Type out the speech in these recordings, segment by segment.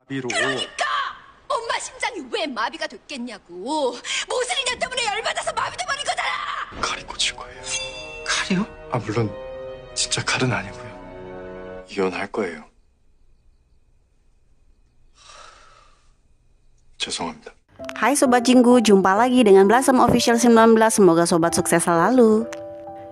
비로 그러니까 엄마 심장이 왜 마비가 됐겠냐고. 모슬이년 때문에 열받아서 마비돼 버린 거잖아. 칼이 꽂힐 거예요. 칼이요? 아 물론 진짜 칼은 아니고요. 이혼할 거예요. 죄송합니다. Hai Sobat Jinggu, jumpa lagi dengan Blossom Official 19. Semoga Sobat sukses selalu.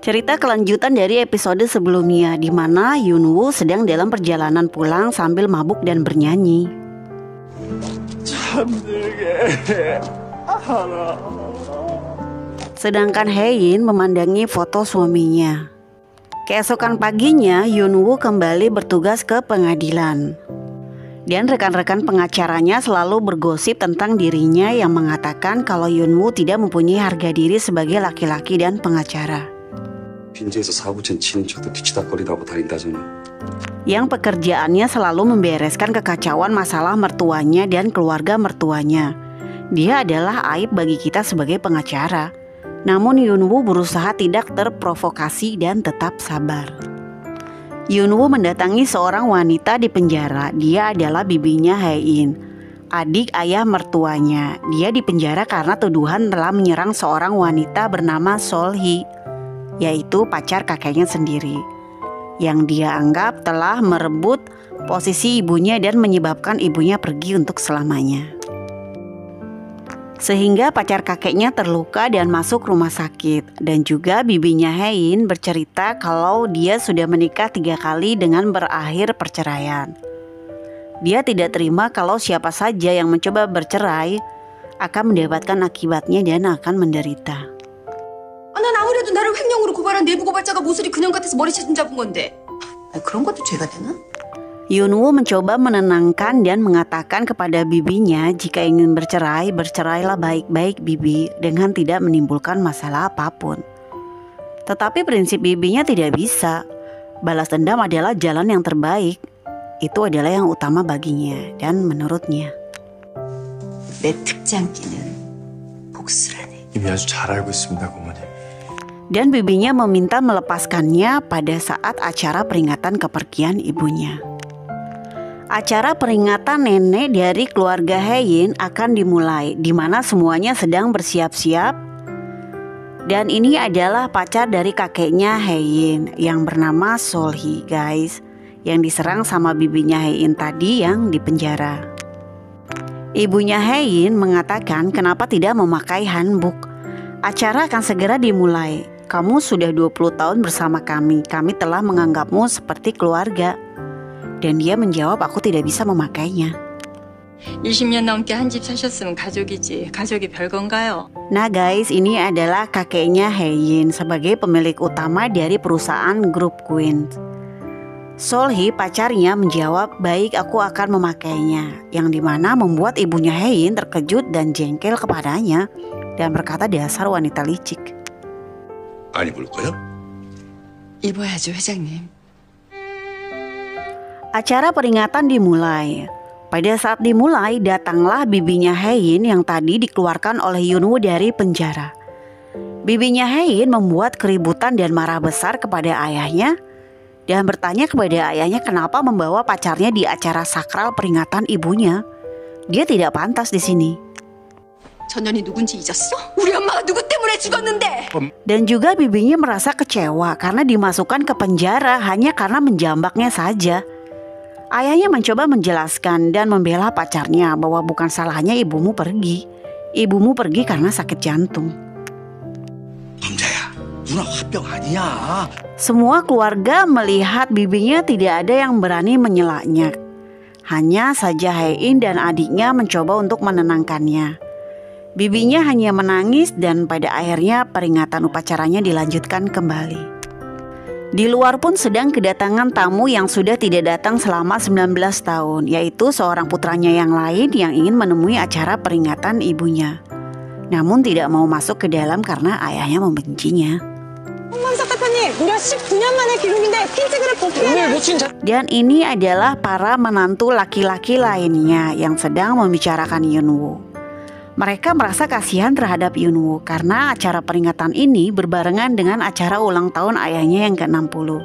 Cerita kelanjutan dari episode sebelumnya, di mana Yunwoo sedang dalam perjalanan pulang sambil mabuk dan bernyanyi. Sedangkan Haein memandangi foto suaminya. Keesokan paginya, Yunwoo kembali bertugas ke pengadilan. Dan rekan-rekan pengacaranya selalu bergosip tentang dirinya yang mengatakan kalau Yunwoo tidak mempunyai harga diri sebagai laki-laki dan pengacara. 빈지에서 사고친 친척도 뒤치다거리다고 다닌다잖아. Yang pekerjaannya selalu membereskan kekacauan masalah mertuanya dan keluarga mertuanya. Dia adalah aib bagi kita sebagai pengacara. Namun Yunwoo berusaha tidak terprovokasi dan tetap sabar. Yunwoo mendatangi seorang wanita di penjara. Dia adalah bibinya Haein, adik ayah mertuanya. Dia dipenjara karena tuduhan telah menyerang seorang wanita bernama Solhee, yaitu pacar kakeknya sendiri, yang dia anggap telah merebut posisi ibunya dan menyebabkan ibunya pergi untuk selamanya. Sehingga pacar kakeknya terluka dan masuk rumah sakit. Dan juga bibinya Haein bercerita kalau dia sudah menikah 3 kali dengan berakhir perceraian. Dia tidak terima kalau siapa saja yang mencoba bercerai akan mendapatkan akibatnya dan akan menderita. 난 아무래도 나를 횡령으로 고발한 내부 고발자가 모슬이 그냥 같아서 머리채 잡은 건데. 그런 것도 죄가 되나? Yunwoo mencoba menenangkan dan mengatakan kepada bibinya jika ingin bercerai, bercerailah baik-baik bibi dengan tidak menimbulkan masalah apapun. Tetapi prinsip bibinya tidak bisa. Balas dendam adalah jalan yang terbaik. Itu adalah yang utama baginya dan menurutnya. 내 특장기는 복수라네. 이미 아주 잘 알고 있습니다, 고모님. Dan bibinya meminta melepaskannya pada saat acara peringatan kepergian ibunya. Acara peringatan nenek dari keluarga Haein akan dimulai, di mana semuanya sedang bersiap-siap. Dan ini adalah pacar dari kakeknya Haein yang bernama Solhee, guys, yang diserang sama bibinya Haein tadi yang dipenjara. Ibunya Haein mengatakan kenapa tidak memakai hanbok. Acara akan segera dimulai. Kamu sudah 20 tahun bersama kami telah menganggapmu seperti keluarga. Dan dia menjawab, aku tidak bisa memakainya. 20년 넘게 한 집 사셨으면 가족이지. 가족이 별건가요? Nah guys, ini adalah kakeknya Haein sebagai pemilik utama dari perusahaan grup Queen. Solhee pacarnya menjawab, baik aku akan memakainya. Yang dimana membuat ibunya Haein terkejut dan jengkel kepadanya dan berkata dasar wanita licik. 안 입을 거야? 입어야죠, 회장님. Acara peringatan dimulai. Pada saat dimulai, datanglah bibinya Haein yang tadi dikeluarkan oleh Yunwoo dari penjara. Bibinya Haein membuat keributan dan marah besar kepada ayahnya dan bertanya kepada ayahnya kenapa membawa pacarnya di acara sakral peringatan ibunya. Dia tidak pantas di sini. 전년이 누군지 잊었어? 우리 엄마가 누구 때문에 죽었는데? Dan juga bibinya merasa kecewa karena dimasukkan ke penjara hanya karena menjambaknya saja. Ayahnya mencoba menjelaskan dan membela pacarnya bahwa bukan salahnya ibumu pergi. Ibumu pergi karena sakit jantung. 남자야, 누나 화병 아니야. Semua keluarga melihat bibinya tidak ada yang berani menyelaknya. Hanya saja Haein dan adiknya mencoba untuk menenangkannya. Bibinya hanya menangis dan pada akhirnya peringatan upacaranya dilanjutkan kembali. Di luar pun sedang kedatangan tamu yang sudah tidak datang selama 19 tahun, yaitu seorang putranya yang lain yang ingin menemui acara peringatan ibunya. Namun tidak mau masuk ke dalam karena ayahnya membencinya. Dan ini adalah para menantu laki-laki lainnya yang sedang membicarakan Yunwoo. Mereka merasa kasihan terhadap Yunwoo karena acara peringatan ini berbarengan dengan acara ulang tahun ayahnya yang ke-60.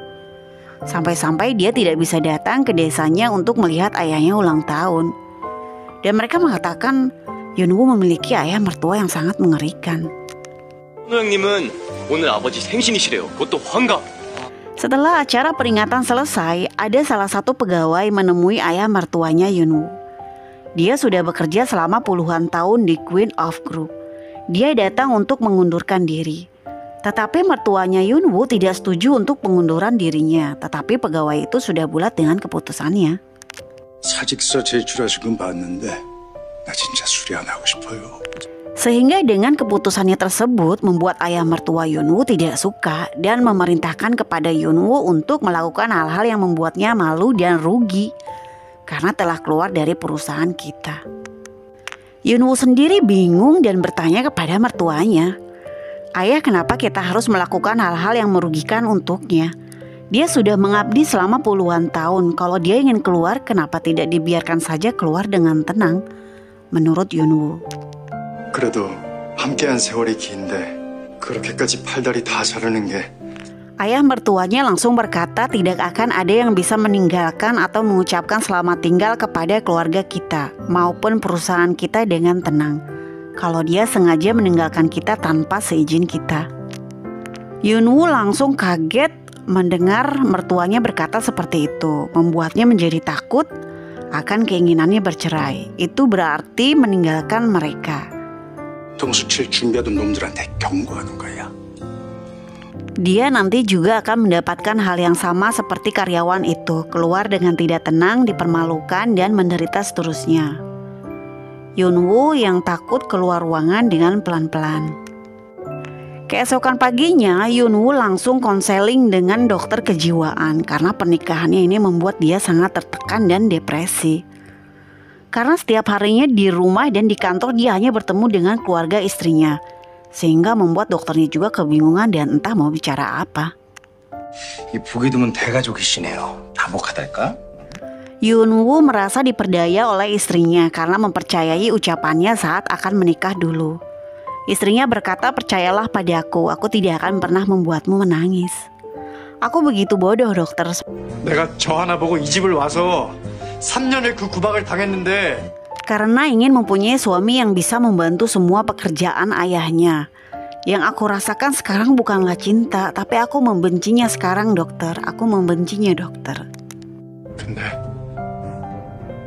Sampai-sampai dia tidak bisa datang ke desanya untuk melihat ayahnya ulang tahun. Dan mereka mengatakan Yunwoo memiliki ayah mertua yang sangat mengerikan. 현우 형님은 오늘 아버지 생신이시래요. 그것도 환갑. Setelah acara peringatan selesai, ada salah satu pegawai menemui ayah mertuanya Yunwoo. Dia sudah bekerja selama puluhan tahun di Queen of Group. Dia datang untuk mengundurkan diri. Tetapi mertuanya Yunwoo tidak setuju untuk pengunduran dirinya. Tetapi pegawai itu sudah bulat dengan keputusannya. 사직서 제출하신 건 봤는데 나 진짜 수리 안 하고 싶어요. Sehingga dengan keputusannya tersebut membuat ayah mertua Yunwoo tidak suka dan memerintahkan kepada Yunwoo untuk melakukan hal-hal yang membuatnya malu dan rugi karena telah keluar dari perusahaan kita. Yunwoo sendiri bingung dan bertanya kepada mertuanya, "Ayah, kenapa kita harus melakukan hal-hal yang merugikan untuknya? Dia sudah mengabdi selama puluhan tahun. Kalau dia ingin keluar, kenapa tidak dibiarkan saja keluar dengan tenang?" Menurut Yunwoo. 그래도 함께한 세월이 긴데 그렇게까지 팔다리 다 자르는 게 Ayah mertuanya langsung berkata tidak akan ada yang bisa meninggalkan atau mengucapkan selamat tinggal kepada keluarga kita maupun perusahaan kita dengan tenang kalau dia sengaja meninggalkan kita tanpa seizin kita. Yunwoo langsung kaget mendengar mertuanya berkata seperti itu, membuatnya menjadi takut akan keinginannya bercerai. Itu berarti meninggalkan mereka. 동수칠 준비하던 놈들한테 경고하는 거야. Dia nanti juga akan mendapatkan hal yang sama seperti karyawan itu, keluar dengan tidak tenang, dipermalukan, dan menderita seterusnya. Yunwoo yang takut keluar ruangan dengan pelan-pelan. Keesokan paginya, Yunwoo langsung konseling dengan dokter kejiwaan karena pernikahannya ini membuat dia sangat tertekan dan depresi. Karena setiap harinya di rumah dan di kantor dia hanya bertemu dengan keluarga istrinya. Sehingga membuat dokternya juga kebingungan dan entah mau bicara apa. 이 보기 드문 대가족이시네요. 다복하달까? Yunwoo merasa diperdaya oleh istrinya karena mempercayai ucapannya saat akan menikah dulu. Istrinya berkata, "Percayalah padaku, aku tidak akan pernah membuatmu menangis." "Aku begitu bodoh, dokter." 내가 저 하나 보고 이 집을 와서 3년을 그 구박을 당했는데 Karena ingin mempunyai suami yang bisa membantu semua pekerjaan ayahnya. Yang aku rasakan sekarang bukanlah cinta, tapi aku membencinya sekarang, dokter. Aku membencinya, dokter. 근데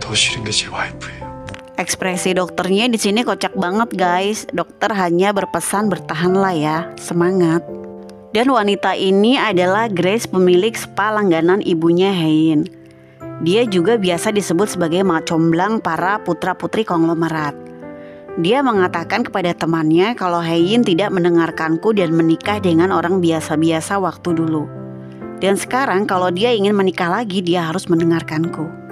더 싫은 게 제 와이프예요. Ekspresi dokternya di sini kocak banget, guys. Dokter hanya berpesan bertahanlah ya, semangat. Dan wanita ini adalah Grace, pemilik spa langganan ibunya Hein. Dia juga biasa disebut sebagai mak comblang para putra-putri konglomerat. Dia mengatakan kepada temannya kalau Hein tidak mendengarkanku dan menikah dengan orang biasa-biasa waktu dulu. Dan sekarang kalau dia ingin menikah lagi, dia harus mendengarkanku.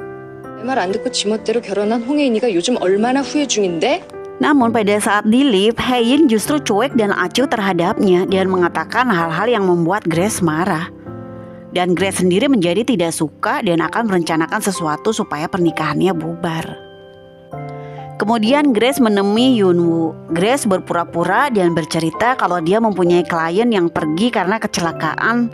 내 말 안 듣고 지멋대로 결혼한 홍혜인이가 요즘 얼마나 후회 중인데? Namun pada saat di lift, Hein justru cuek dan acuh terhadapnya dan mengatakan hal-hal yang membuat Grace marah. Dan Grace sendiri menjadi tidak suka dan akan merencanakan sesuatu supaya pernikahannya bubar. Kemudian Grace menemui Yunwoo. Grace berpura-pura dan bercerita kalau dia mempunyai klien yang pergi karena kecelakaan.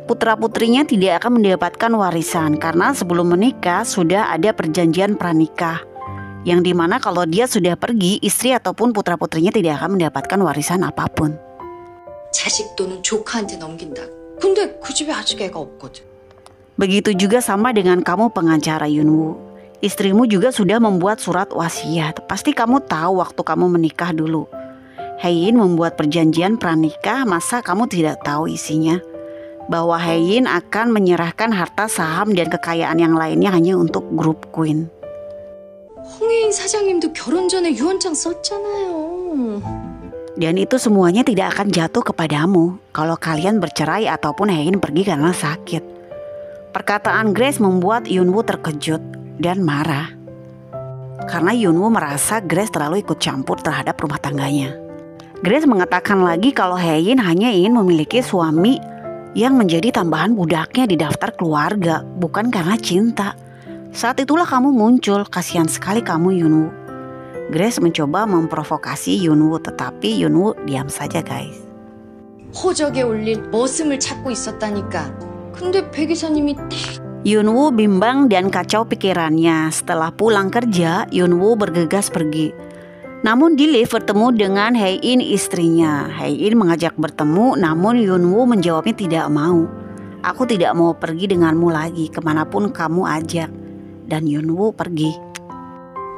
Putra-putrinya tidak akan mendapatkan warisan karena sebelum menikah sudah ada perjanjian pranikah. Yang dimana kalau dia sudah pergi, istri ataupun putra-putrinya tidak akan mendapatkan warisan apapun. 자식 돈은 조카한테 넘긴다. 근데 그 집에 아직 애가 없거든. Begitu juga sama dengan kamu pengacara Yunwoo. Istrimu juga sudah membuat surat wasiat. Pasti kamu tahu waktu kamu menikah dulu. Hein membuat perjanjian pranikah, masa kamu tidak tahu isinya? Bahwa Hein akan menyerahkan harta saham dan kekayaan yang lainnya hanya untuk grup Queen. 홍혜인 사장님도 결혼 전에 유언장 썼잖아요. Dan itu semuanya tidak akan jatuh kepadamu kalau kalian bercerai ataupun Hein pergi karena sakit. Perkataan Grace membuat Yunwoo terkejut dan marah. Karena Yunwoo merasa Grace terlalu ikut campur terhadap rumah tangganya. Grace mengatakan lagi kalau Hein hanya ingin memiliki suami yang menjadi tambahan budaknya di daftar keluarga, bukan karena cinta. Saat itulah kamu muncul, kasihan sekali kamu Yunwoo. Grace mencoba memprovokasi Yunwoo, tetapi Yunwoo diam saja, guys. 호적에 올릴 머슴을 찾고 있었다니까. 근데 배 기사님이 Yunwoo bimbang dan kacau pikirannya. Setelah pulang kerja, Yunwoo bergegas pergi. Namun di lift bertemu dengan Hae-in istrinya. Hae-in mengajak bertemu, namun Yunwoo menjawabnya tidak mau. Aku tidak mau pergi denganmu lagi, kemanapun kamu ajak. Dan Yunwoo pergi.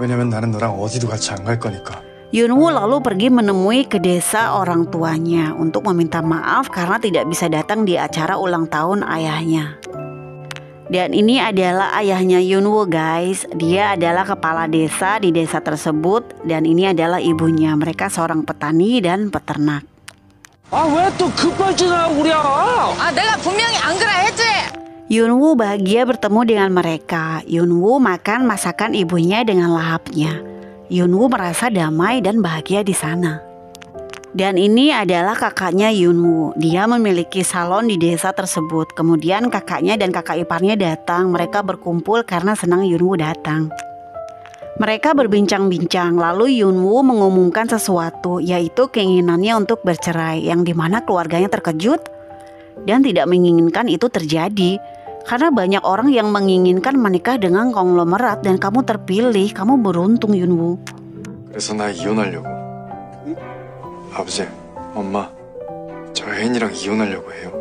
왜냐면 나는 너랑 어디도 같이 안 갈 거니까. Yunwoo lalu pergi menemui ke desa orang tuanya untuk meminta maaf karena tidak bisa datang di acara ulang tahun ayahnya. Dan ini adalah ayahnya Yunwoo guys. Dia adalah kepala desa di desa tersebut. Dan ini adalah ibunya. Mereka seorang petani dan peternak. 내가 분명히 안 그래 했지? Yunwoo bahagia bertemu dengan mereka. Yunwoo makan masakan ibunya dengan lahapnya. Yunwoo merasa damai dan bahagia di sana. Dan ini adalah kakaknya Yunwoo. Dia memiliki salon di desa tersebut. Kemudian kakaknya dan kakak iparnya datang. Mereka berkumpul karena senang Yunwoo datang. Mereka berbincang-bincang. Lalu Yunwoo mengumumkan sesuatu, yaitu keinginannya untuk bercerai, yang dimana keluarganya terkejut dan tidak menginginkan itu terjadi. Karena banyak orang yang menginginkan menikah dengan konglomerat dan kamu terpilih. Kamu beruntung Yunwoo. 그래서 나 이혼하려고. 아버지, 엄마, 저 혜인이랑 이혼하려고 해요.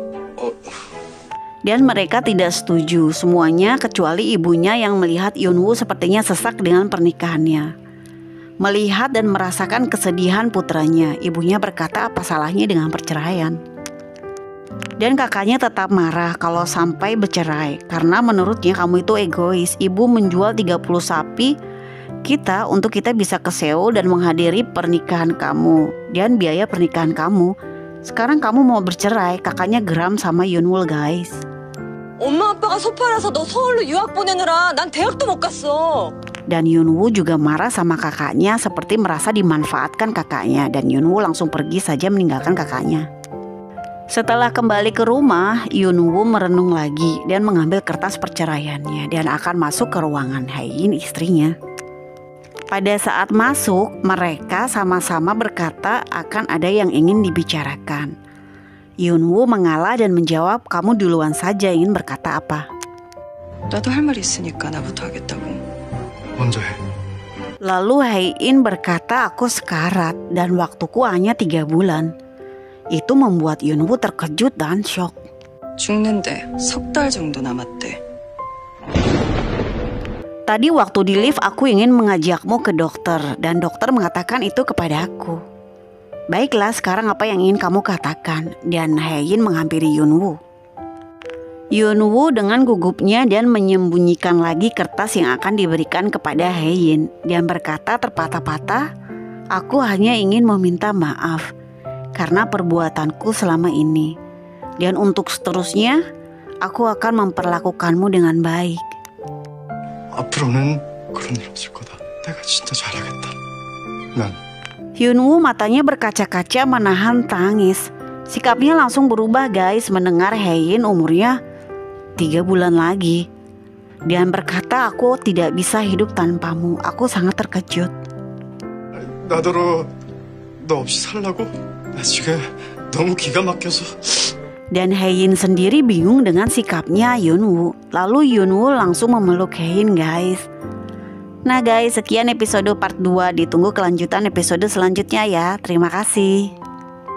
Dan mereka tidak setuju semuanya kecuali ibunya yang melihat Yunwoo sepertinya sesak dengan pernikahannya. Melihat dan merasakan kesedihan putranya, ibunya berkata apa salahnya dengan perceraian. Dan kakaknya tetap marah kalau sampai bercerai karena menurutnya kamu itu egois. Ibu menjual 30 sapi kita untuk kita bisa ke Seoul dan menghadiri pernikahan kamu dan biaya pernikahan kamu. Sekarang kamu mau bercerai. Kakaknya geram sama Yunwoo guys. 엄마 아빠가 소팔아서 너 서울로 유학 보내느라 난 대학도 못 갔어. Dan Yunwoo juga marah sama kakaknya seperti merasa dimanfaatkan kakaknya. Dan Yunwoo langsung pergi saja meninggalkan kakaknya. Setelah kembali ke rumah, Yunwoo merenung lagi dan mengambil kertas perceraiannya dan akan masuk ke ruangan Hae-in istrinya. Pada saat masuk, mereka sama-sama berkata akan ada yang ingin dibicarakan. Yunwoo mengalah dan menjawab, kamu duluan saja ingin berkata apa? 나도 할 말 있으니까 나부터 하겠다고. 먼저 해. Lalu Hae-in berkata, aku sekarat dan waktuku hanya 3 bulan. Itu membuat Yunwoo terkejut dan syok. 죽는데 3달 정도 남았대. Tadi waktu di lift aku ingin mengajakmu ke dokter dan dokter mengatakan itu kepada aku. Baiklah, sekarang apa yang ingin kamu katakan? Dan Hae-in menghampiri Yunwoo. Yunwoo dengan gugupnya dan menyembunyikan lagi kertas yang akan diberikan kepada Hae-in dan berkata terpatah-patah, aku hanya ingin meminta maaf karena perbuatanku selama ini. Dan untuk seterusnya, aku akan memperlakukanmu dengan baik. 앞으로는 그런 일 없을 거다. 내가 진짜 잘하겠다. 난 Yunwoo matanya berkaca-kaca menahan tangis. Sikapnya langsung berubah guys mendengar Hae-in umurnya 3 bulan lagi. Dan berkata aku tidak bisa hidup tanpamu. Aku sangat terkejut. 나더러 너 없이 살라고? 나 지금 너무 기가 막혀서. Dan Hae-in sendiri bingung dengan sikapnya Yunwoo. Lalu Yunwoo langsung memeluk Hae-in guys. Nah guys, sekian episode part 2. Ditunggu kelanjutan episode selanjutnya ya. Terima kasih.